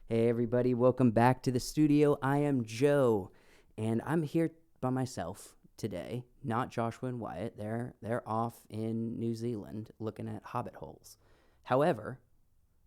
Hey everybody, welcome back to the studio. I am Joe, and I'm here by myself today. Not Joshua and Wyatt. They're off in New Zealand looking at hobbit holes. However,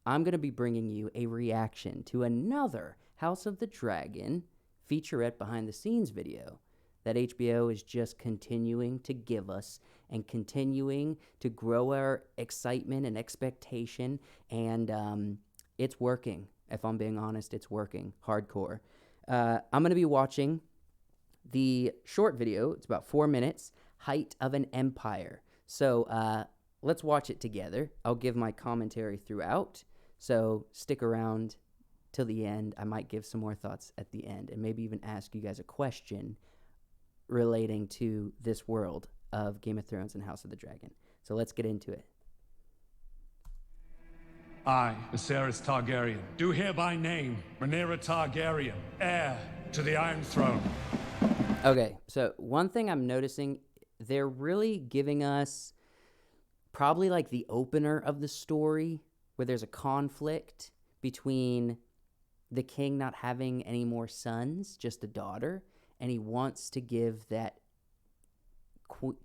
I'm going to be bringing you a reaction to another House of the Dragon featurette behind the scenes video that HBO is just continuing to give us and continuing to grow our excitement and expectation, and it's working. If I'm being honest, it's working hardcore. I'm going to be watching the short video. It's about 4 minutes, Height of an Empire. So let's watch it together. I'll give my commentary throughout, so stick around till the end. I might give some more thoughts at the end and maybe even ask you guys a question relating to this world of Game of Thrones and House of the Dragon. So let's get into it. I, Viserys Targaryen, do hereby name Rhaenyra Targaryen, heir to the Iron Throne. Okay, so one thing I'm noticing, they're really giving us probably like the opener of the story where there's a conflict between the king not having any more sons, just a daughter, and he wants to give that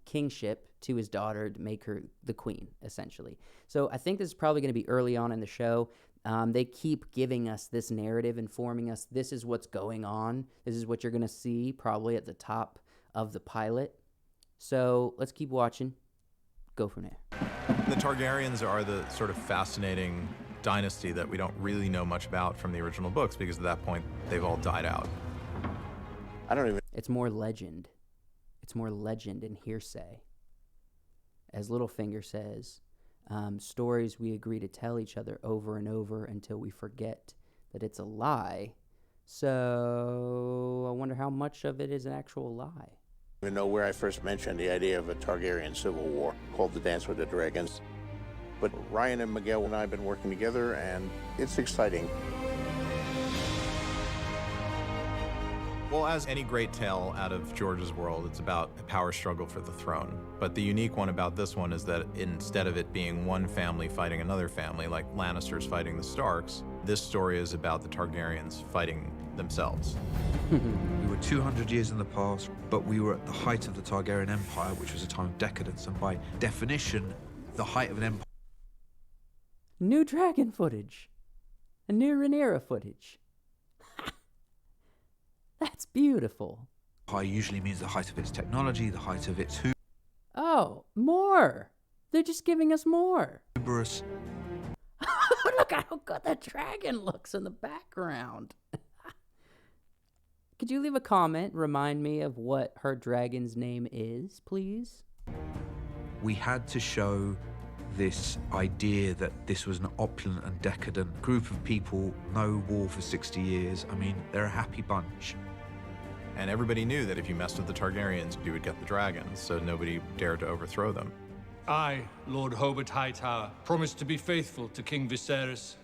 kingship to his daughter to make her the queen, essentially. So I think this is probably going to be early on in the show. They keep giving us this narrative, informing us this is what's going on. This is what you're going to see probably at the top of the pilot. So let's keep watching. Go from there. The Targaryens are the sort of fascinating dynasty that we don't really know much about from the original books, because at that point they've all died out. It's more legend. It's more legend and hearsay. As Littlefinger says, stories we agree to tell each other over and over until we forget that it's a lie. So I wonder how much of it is an actual lie. I don't even know where I first mentioned the idea of a Targaryen civil war called the Dance with the Dragons. But Ryan and Miguel and I have been working together, and it's exciting. Well, as any great tale out of George's world, it's about a power struggle for the throne. But the unique one about this one is that instead of it being one family fighting another family, like Lannisters fighting the Starks, this story is about the Targaryens fighting themselves. We were 200 years in the past, but we were at the height of the Targaryen Empire, which was a time of decadence, and by definition, the height of an empire. New dragon footage. A new Rhaenyra footage. That's beautiful. High usually means the height of its technology, the height of its Oh, more. They're just giving us more. hubris. Look how good the dragon looks in the background. Could you leave a comment, remind me of what her dragon's name is, please? We had to show this idea that this was an opulent and decadent group of people, no war for 60 years. I mean, they're a happy bunch. And everybody knew that if you messed with the Targaryens, you would get the dragons, so nobody dared to overthrow them. I, Lord Hobart Hightower, promise to be faithful to King Viserys.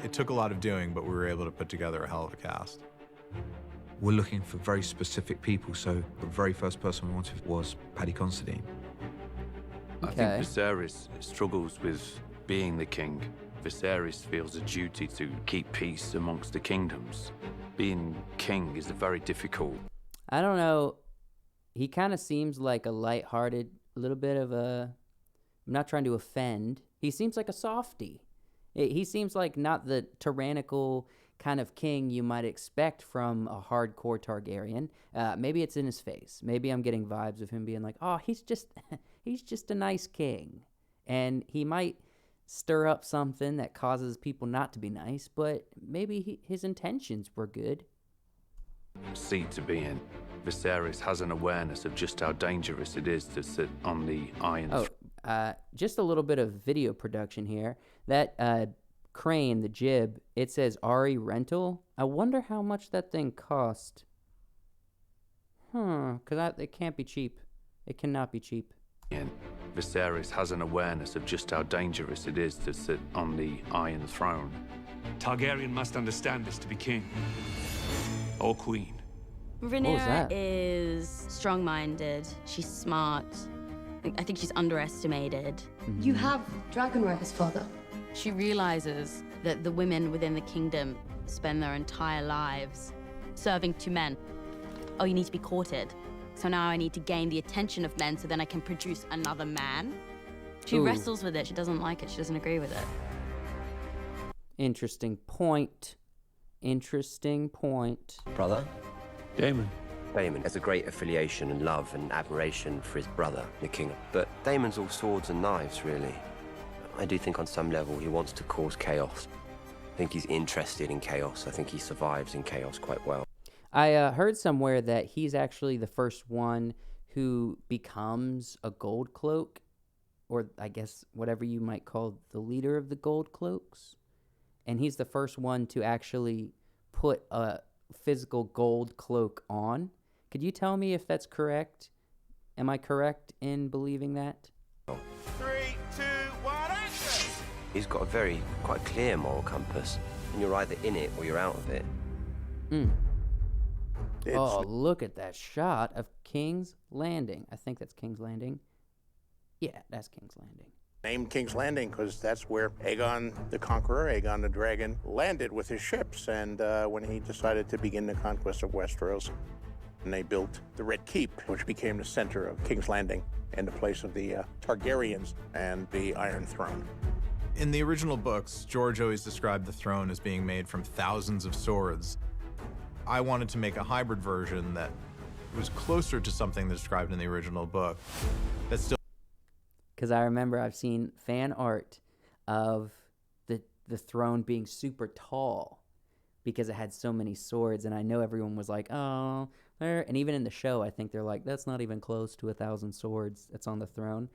It took a lot of doing, but we were able to put together a hell of a cast. We're looking for very specific people, so the very first person we wanted was Paddy Considine. I think Viserys struggles with being the king. Viserys feels a duty to keep peace amongst the kingdoms. Being king is very difficult. I don't know. He kind of seems like a lighthearted, little bit of a... I'm not trying to offend. He seems like a softie. He seems like not the tyrannical kind of king you might expect from a hardcore Targaryen. Maybe it's in his face. Maybe I'm getting vibes of him being like, oh, he's just a nice king. And he might stir up something that causes people not to be nice, but maybe his intentions were good. Seat to be in. Viserys has an awareness of just how dangerous it is to sit on the Iron Throne. Just a little bit of video production here. That crane, the jib, it says RE Rental. I wonder how much that thing cost. Because it can't be cheap. It cannot be cheap. Viserys has an awareness of just how dangerous it is to sit on the Iron Throne. Targaryen must understand this to be king. Or queen. Rhaenyra is strong-minded. She's smart. I think she's underestimated. You have dragon riders, father. She realizes that the women within the kingdom spend their entire lives serving to men. Oh, you need to be courted. So now I need to gain the attention of men so then I can produce another man. She wrestles with it. She doesn't like it. She doesn't agree with it. Interesting point. Interesting point. Brother? Daemon. Daemon has a great affiliation and love and admiration for his brother, the king. But Daemon's all swords and knives, really. I do think on some level he wants to cause chaos. I think he's interested in chaos. I think he survives in chaos quite well. I heard somewhere that he's actually the first one who becomes a gold cloak, or I guess whatever you might call the leader of the gold cloaks. And he's the first one to actually put a physical gold cloak on. Could you tell me if that's correct? Am I correct in believing that? 3, 2, 1, action! He's got a quite clear moral compass. And you're either in it or you're out of it. Oh, look at that shot of King's Landing. I think that's King's Landing. Yeah, that's King's Landing. Named King's Landing because that's where Aegon the Conqueror, Aegon the Dragon, landed with his ships. And when he decided to begin the conquest of Westeros, and they built the Red Keep, which became the center of King's Landing and the place of the Targaryens and the Iron Throne. In the original books, George always described the throne as being made from thousands of swords. I wanted to make a hybrid version that was closer to something described in the original book. That's still. Because I remember I've seen fan art of the throne being super tall because it had so many swords, and I know everyone was like, oh, there. And even in the show, I think they're like, that's not even close to 1,000 swords that's on the throne.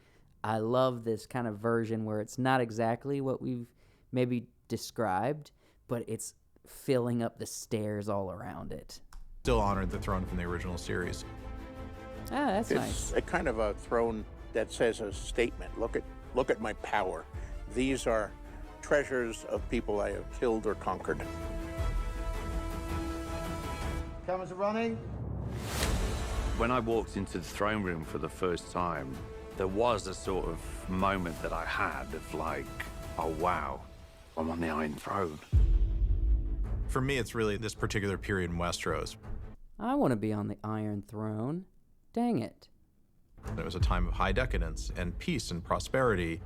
I love this kind of version where it's not exactly what we've maybe described, but it's filling up the stairs all around it. Still honored the throne from the original series. Ah, that's It's nice. a kind of a throne that says a statement. Look at my power. These are treasures of people I have killed or conquered. Cameras are running. When I walked into the throne room for the first time, there was a sort of moment that I had of like, oh wow, I'm on the Iron Throne. For me, it's really this particular period in Westeros. I want to be on the Iron Throne. Dang it. It was a time of high decadence and peace and prosperity.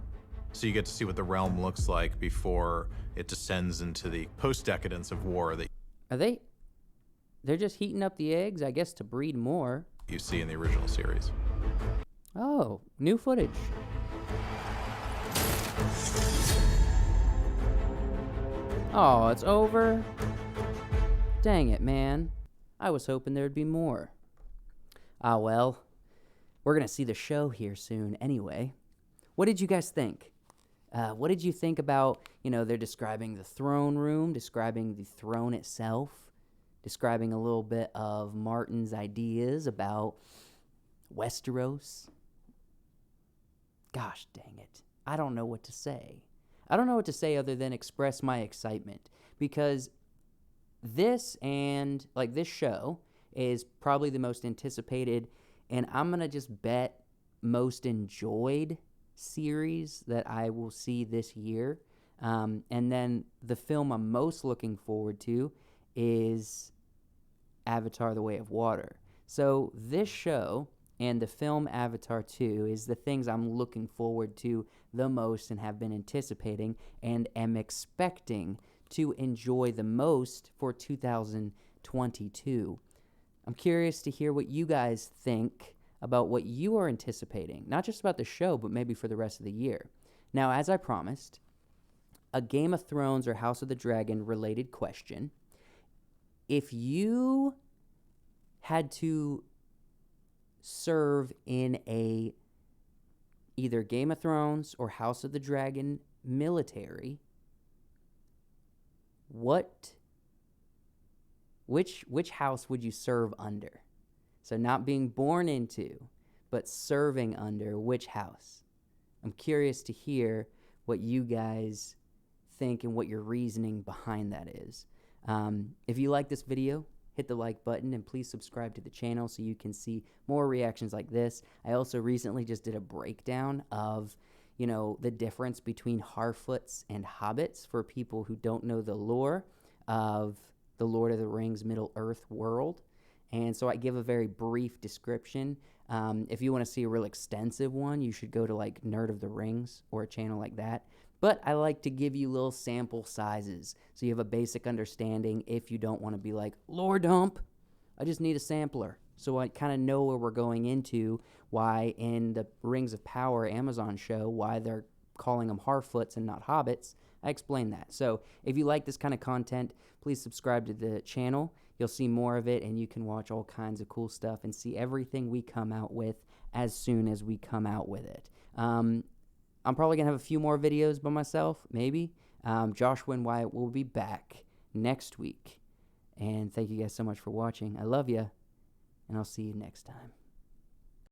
So you get to see what the realm looks like before it descends into the post-decadence of war that They're just heating up the eggs, I guess, to breed more. you see in the original series. Oh, new footage. Oh, it's over? Dang it, man. I was hoping there'd be more. Ah, well, we're going to see the show here soon anyway. What did you guys think? What did you think about, they're describing the throne room, describing the throne itself, describing a little bit of Martin's ideas about Westeros? Gosh dang it. I don't know what to say. I don't know what to say other than express my excitement, because this show is probably the most anticipated, and I'm going to just bet most enjoyed series that I will see this year. And then the film I'm most looking forward to is Avatar: The Way of Water. So this show and the film Avatar 2 is the things I'm looking forward to the most and have been anticipating and am expecting to enjoy the most for 2022. I'm curious to hear what you guys think about what you are anticipating, not just about the show, but maybe for the rest of the year. Now, as I promised, a Game of Thrones or House of the Dragon related question. If you had to serve in a either Game of Thrones or House of the Dragon military, which house would you serve under? So not being born into, but serving under which house? I'm curious to hear what you guys think and what your reasoning behind that is. If you like this video, hit the like button and please subscribe to the channel so you can see more reactions like this. I also recently just did a breakdown of, you know, the difference between Harfoots and hobbits for people who don't know the lore of the Lord of the Rings Middle-earth world. And so I give a very brief description. If you want to see a real extensive one, you should go to like Nerd of the Rings or a channel like that. But I like to give you little sample sizes so you have a basic understanding if you don't want to be like, lore dump. I just need a sampler. So I kind of know where we're going into, why in the Rings of Power Amazon show, why they're calling them Harfoots and not hobbits. I explain that. So if you like this kind of content, please subscribe to the channel. You'll see more of it, and you can watch all kinds of cool stuff and see everything we come out with as soon as we come out with it. I'm probably going to have a few more videos by myself, maybe. Joshua and Wyatt will be back next week. And thank you guys so much for watching. I love you, and I'll see you next time.